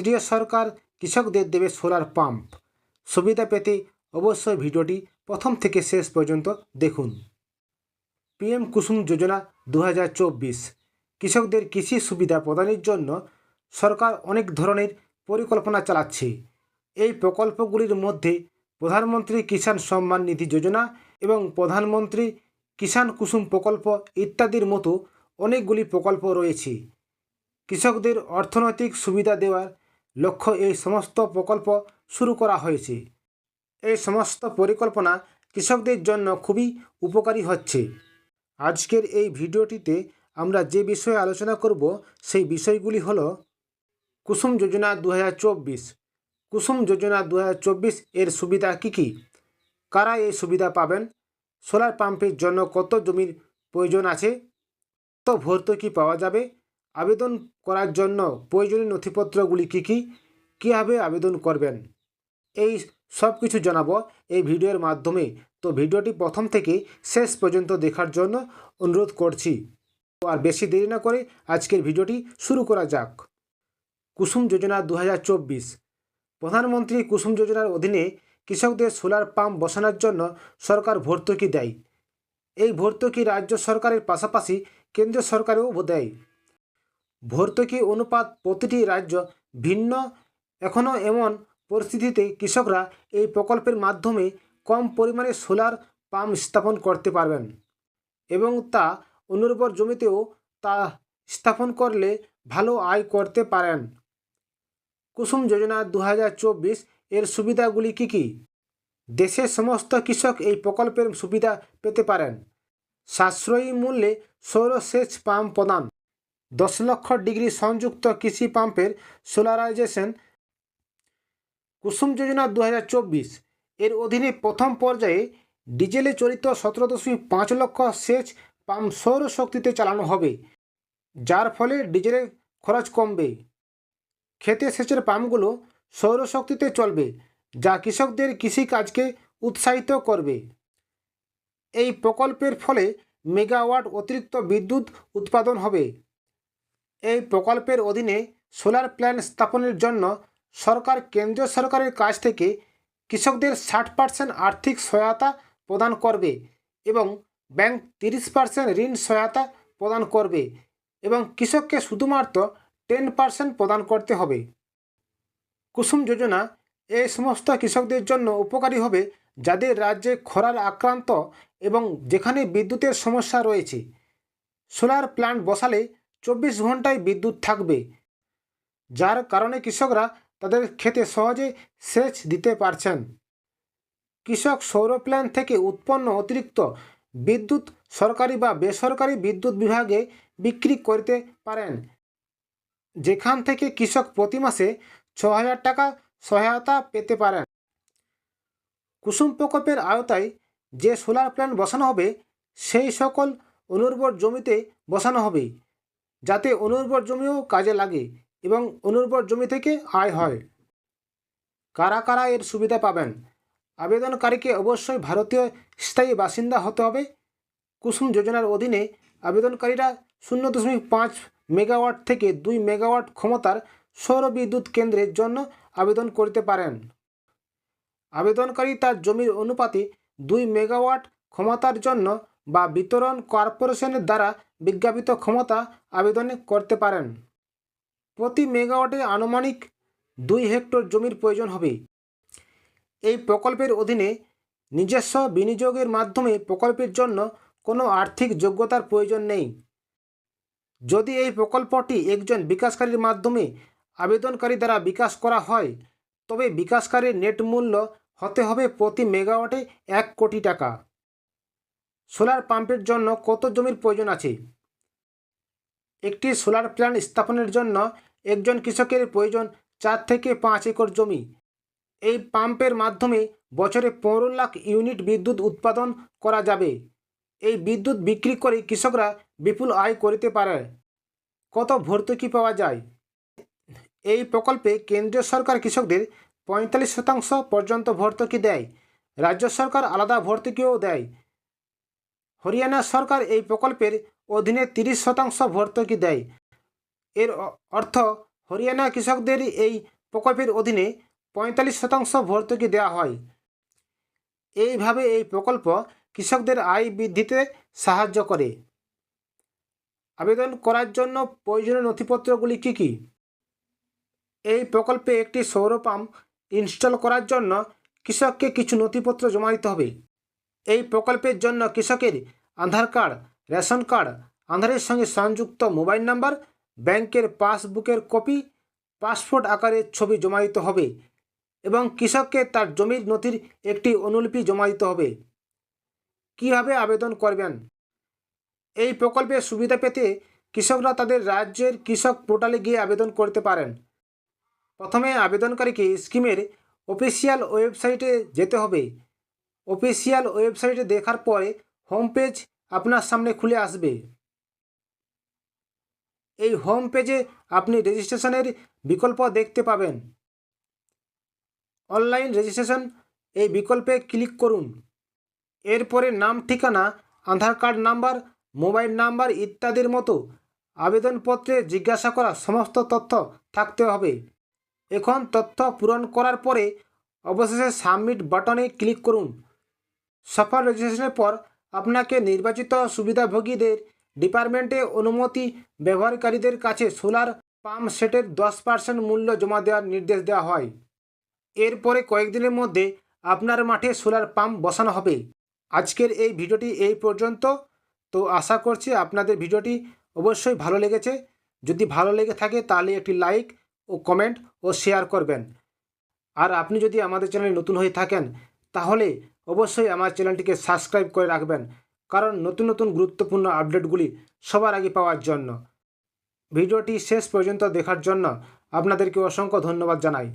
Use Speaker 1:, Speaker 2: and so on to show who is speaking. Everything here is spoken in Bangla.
Speaker 1: কেন্দ্রীয় সরকার কৃষকদের দেবে সোলার পাম্প। সুবিধা পেতে অবশ্যই ভিডিওটি প্রথম থেকে শেষ পর্যন্ত দেখুন। পিএম কুসুম যোজনা 2024 কৃষকদের কৃষি সুবিধা প্রদানের জন্য সরকার অনেক ধরনের পরিকল্পনা চালাচ্ছে। এই প্রকল্পগুলির মধ্যে প্রধানমন্ত্রী কিষাণ সম্মান নিধি যোজনা এবং প্রধানমন্ত্রী কিষাণ কুসুম প্রকল্প ইত্যাদির মতো অনেকগুলি প্রকল্প রয়েছে। কৃষকদের অর্থনৈতিক সুবিধা দেওয়ার লক্ষ্য এই সমস্ত প্রকল্প শুরু করা হয়েছে। এই সমস্ত পরিকল্পনা কৃষকদের জন্য খুবই উপকারী হচ্ছে। আজকের এই ভিডিওটিতে আমরা যে বিষয়ে আলোচনা করব সেই বিষয়গুলি হল কুসুম যোজনা 2024। কুসুম যোজনা 2024 এর সুবিধা কী কী, কারা এই সুবিধা পাবেন, সোলার পাম্পের জন্য কত জমির প্রয়োজন আছে, কত ভর্তুকি পাওয়া যাবে, আবেদন করার জন্য প্রয়োজনীয় নথিপত্রগুলি কী কী, কীভাবে আবেদন করবেন, এই সব কিছু জানাবো এই ভিডিওর মাধ্যমে। তো ভিডিওটি প্রথম থেকে শেষ পর্যন্ত দেখার জন্য অনুরোধ করছি। আর বেশি দেরি না করে আজকের ভিডিওটি শুরু করা যাক। কুসুম যোজনা 2024। প্রধানমন্ত্রী কুসুম যোজনার অধীনে কৃষকদের সোলার পাম্প বসানোর জন্য সরকার ভর্তুকি দেয়। এই ভর্তুকি রাজ্য সরকারের পাশাপাশি কেন্দ্রীয় সরকারেও দেয়। ভর্তুকি অনুপাত প্রতিটি রাজ্য ভিন্ন। এখনও এমন পরিস্থিতিতে কৃষকরা এই প্রকল্পের মাধ্যমে কম পরিমাণে সোলার পাম্প স্থাপন করতে পারবেন এবং তা অনুর্বর জমিতেও তা স্থাপন করলে ভালো আয় করতে পারেন। কুসুম যোজনা 2024 এর সুবিধাগুলি কী কী? দেশের সমস্ত কৃষক এই প্রকল্পের সুবিধা পেতে পারেন। সাশ্রয়ী মূল্যে সৌরসেচ পাম্প প্রদান, 10 লক্ষ ডিগ্রি সংযুক্ত কৃষি পাম্পের সোলারাইজেশন। কুসুম যোজনা 2024 এর অধীনে প্রথম পর্যায়ে ডিজেলে চালিত 17.5 লক্ষ সেচ পাম্প সৌরশক্তিতে চালানো হবে, যার ফলে ডিজেলের খরচ কমবে। ক্ষেতে সেচের পাম্পগুলো সৌরশক্তিতে চলবে, যা কৃষকদের কৃষিকাজকে উৎসাহিত করবে। এই প্রকল্পের ফলে মেগাওয়াট অতিরিক্ত বিদ্যুৎ উৎপাদন হবে। এই প্রকল্পের অধীনে সোলার প্ল্যান্ট স্থাপনের জন্য সরকার কেন্দ্রীয় সরকারের কাছ থেকে কৃষকদের 60% আর্থিক সহায়তা প্রদান করবে এবং ব্যাংক 30% ঋণ সহায়তা প্রদান করবে এবং কৃষককে শুধুমাত্র 10% প্রদান করতে হবে। কুসুম যোজনা এই সমস্ত কৃষকদের জন্য উপকারী হবে যাদের রাজ্যে খরার আক্রান্ত এবং যেখানে বিদ্যুতের সমস্যা রয়েছে। সোলার প্ল্যান্ট বসালে 24 ঘন্টায় বিদ্যুৎ থাকবে, যার কারণে কৃষকরা তাদের ক্ষেতে সহজে সেচ দিতে পারছেন। কৃষক সৌর প্ল্যান্ট থেকে উৎপন্ন অতিরিক্ত বিদ্যুৎ সরকারি বা বেসরকারি বিদ্যুৎ বিভাগে বিক্রি করতে পারেন, যেখান থেকে কৃষক প্রতি মাসে 6,000 টাকা সহায়তা পেতে পারেন। কুসুম প্রকল্পের আওতায় যে সোলার প্ল্যান্ট বসানো হবে সেই সকল অনুর্বর জমিতে বসানো হবে, যাতে অনুর্বর জমিও কাজে লাগে এবং অনুর্বর জমি থেকে আয় হয়। কারা কারা এর সুবিধা পাবেন? আবেদনকারীকে অবশ্যই ভারতীয় স্থায়ী বাসিন্দা হতে হবে। কুসুম যোজনার অধীনে আবেদনকারীরা 0.5 মেগাওয়াট থেকে 2 মেগাওয়াট ক্ষমতার সৌর বিদ্যুৎ কেন্দ্রের জন্য আবেদন করতে পারেন। আবেদনকারী তার জমির অনুপাতে 2 মেগাওয়াট ক্ষমতার জন্য বা বিতরণ কর্পোরেশনের দ্বারা বিজ্ঞাপিত ক্ষমতা আবেদন করতে পারেন। প্রতি মেগাওয়াটে আনুমানিক 2 হেক্টর জমির প্রয়োজন হবে। এই প্রকল্পের অধীনে নিজস্ব বিনিয়োগের মাধ্যমে প্রকল্পের জন্য কোনো আর্থিক যোগ্যতার প্রয়োজন নেই। যদি এই প্রকল্পটি একজন বিকাশকারীর মাধ্যমে আবেদনকারী দ্বারা বিকাশ করা হয়, তবে বিকাশকারীর নেট মূল্য হতে হবে প্রতি মেগাওয়াটে 1 কোটি টাকা। সোলার পাম্পের জন্য কত জমির প্রয়োজন আছে? একটি সোলার প্ল্যান্ট স্থাপনের জন্য একজন কৃষকের প্রয়োজন 4 থেকে 5 একর জমি। এই পাম্পের মাধ্যমে বছরে 15 লাখ ইউনিট বিদ্যুৎ উৎপাদন করা যাবে। এই বিদ্যুৎ বিক্রি করে কৃষকরা বিপুল আয় করতে পারে। কত ভর্তুকি পাওয়া যায়? এই প্রকল্পে কেন্দ্রীয় সরকার কৃষকদের 45% পর্যন্ত ভর্তুকি দেয়। রাজ্য সরকার আলাদা ভর্তুকিও দেয়। হরিয়ানা সরকার এই প্রকল্পের অধীনে 30% ভর্তুকি দেয়। এর অর্থ হরিয়ানা কৃষকদের এই প্রকল্পের অধীনে 45% ভর্তুকি দেওয়া হয়। এইভাবে এই প্রকল্প কৃষকদের আয় বৃদ্ধিতে সাহায্য করে। আবেদন করার জন্য প্রয়োজনীয় নথিপত্রগুলি কী কী? এই প্রকল্পে একটি সৌর পাম্প ইনস্টল করার জন্য কৃষককে কিছু নথিপত্র জমা দিতে হবে। এই প্রকল্পের জন্য কৃষকের আধার কার্ড, রেশন কার্ড, আধারের সঙ্গে সংযুক্ত মোবাইল নাম্বার, ব্যাংকের পাসবুকের কপি, পাসপোর্ট আকারের ছবি জমা দিতে হবে এবং কৃষককে তার জমির নথির একটি অনুলিপি জমা দিতে হবে। কীভাবে আবেদন করবেন? এই প্রকল্পের সুবিধা পেতে কৃষকরা তাদের রাজ্যের কৃষক পোর্টালে গিয়ে আবেদন করতে পারেন। প্রথমে আবেদনকারীকে স্কিমের অফিসিয়াল ওয়েবসাইটে যেতে হবে। অফিসিয়াল ওয়েবসাইটে দেখার পরে হোম পেজ আপনার সামনে খুলে আসবে। এই হোম পেজে আপনি রেজিস্ট্রেশনের বিকল্প দেখতে পাবেন। অনলাইন রেজিস্ট্রেশন এই বিকল্পে ক্লিক করুন। এরপরে নাম, ঠিকানা, আধার কার্ড নাম্বার, মোবাইল নাম্বার ইত্যাদির মতো আবেদনপত্রে জিজ্ঞাসা করা সমস্ত তথ্য থাকতে হবে। এখন তথ্য পূরণ করার পরে অবশেষে সাবমিট বাটনে ক্লিক করুন। সফল রেজিস্ট্রেশনের পর আপনাকে নির্বাচিত সুবিধাভোগীদের ডিপার্টমেন্টে অনুমতি ব্যবহারকারীদের কাছে সোলার পাম্প সেটের 10% মূল্য জমা দেওয়ার নির্দেশ দেওয়া হয়। এরপরে কয়েকদিনের মধ্যে আপনার মাঠে সোলার পাম্প বসানো হবে। আজকের এই ভিডিওটি এই পর্যন্ত। তো আশা করছি আপনাদের ভিডিওটি অবশ্যই ভালো লেগেছে। যদি ভালো লেগে থাকে তাহলে একটি লাইক ও কমেন্ট ও শেয়ার করবেন। আর আপনি যদি আমাদের চ্যানেলে নতুন হয়ে থাকেন তাহলে অবশ্যই আমার চ্যানেলটিকে সাবস্ক্রাইব করে রাখবেন, কারণ নতুন নতুন গুরুত্বপূর্ণ আপডেটগুলি সবার আগে পাওয়ার জন্য। ভিডিওটি শেষ পর্যন্ত দেখার জন্য আপনাদেরকে অসংখ্য ধন্যবাদ জানাই।